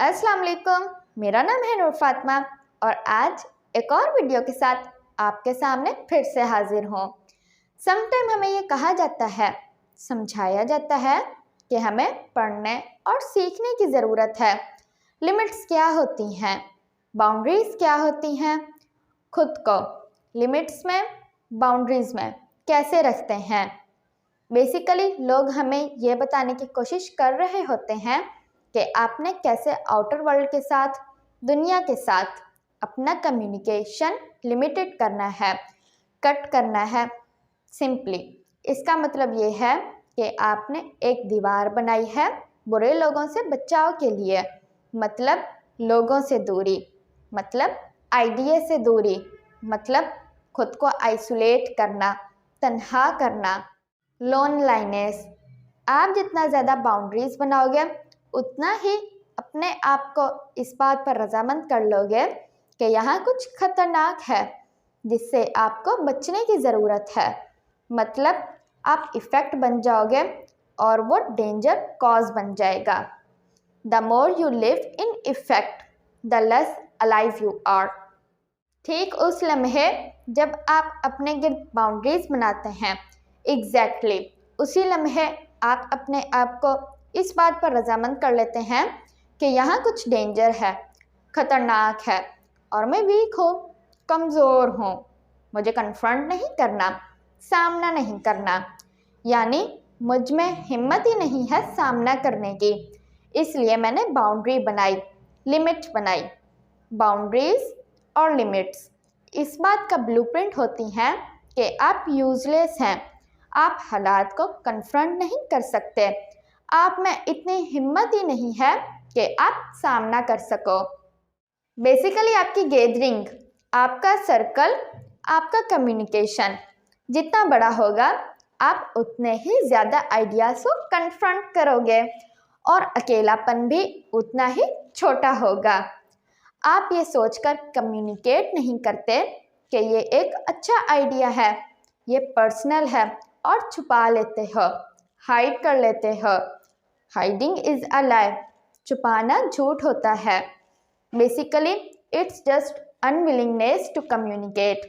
अस्सलाम वालेकुम, मेरा नाम है नूर फातिमा और आज एक और वीडियो के साथ आपके सामने फिर से हाजिर हूँ। समटाइम हमें ये कहा जाता है, समझाया जाता है कि हमें पढ़ने और सीखने की ज़रूरत है। लिमिट्स क्या होती हैं, बाउंड्रीज़ क्या होती हैं, खुद को लिमिट्स में, बाउंड्रीज़ में कैसे रखते हैं। बेसिकली लोग हमें ये बताने की कोशिश कर रहे होते हैं कि आपने कैसे आउटर वर्ल्ड के साथ, दुनिया के साथ अपना कम्युनिकेशन लिमिटेड करना है, कट करना है। सिंपली इसका मतलब ये है कि आपने एक दीवार बनाई है बुरे लोगों से बचाव के लिए, मतलब लोगों से दूरी, मतलब आइडिया से दूरी, मतलब खुद को आइसोलेट करना, तन्हा करना, लोनलाइनेस। आप जितना ज़्यादा बाउंड्रीज बनाओगे उतना ही अपने आप को इस बात पर रजामंद कर लोगे कि यहाँ कुछ खतरनाक है जिससे आपको बचने की ज़रूरत है। मतलब आप इफ़ेक्ट बन जाओगे और वो डेंजर कॉज बन जाएगा। The more you live in effect the less alive you are. ठीक उस लम्हे जब आप अपने गिर्द बाउंड्रीज बनाते हैं, एग्जैक्टली उसी लम्हे आप अपने आप को इस बात पर रजामंद कर लेते हैं कि यहाँ कुछ डेंजर है, ख़तरनाक है और मैं वीक हूँ, कमज़ोर हूँ, मुझे कन्फ्रंट नहीं करना, सामना नहीं करना, यानी मुझ में हिम्मत ही नहीं है सामना करने की। इसलिए मैंने बाउंड्री बनाई, लिमिट बनाई। बाउंड्रीज और लिमिट्स इस बात का ब्लूप्रिंट होती हैं कि आप यूजलेस हैं, आप हालात को कन्फ्रंट नहीं कर सकते, आप में इतनी हिम्मत ही नहीं है कि आप सामना कर सको। बेसिकली आपकी गैदरिंग, आपका सर्कल, आपका कम्युनिकेशन जितना बड़ा होगा आप उतने ही ज़्यादा आइडियाज़ को कन्फ्रंट करोगे और अकेलापन भी उतना ही छोटा होगा। आप ये सोचकर कम्युनिकेट नहीं करते कि ये एक अच्छा आइडिया है, ये पर्सनल है और छुपा लेते हो, हाइड कर लेते हो। हाइडिंग इज़ अ लाई, छुपाना झूठ होता है। Basically it's just unwillingness to communicate.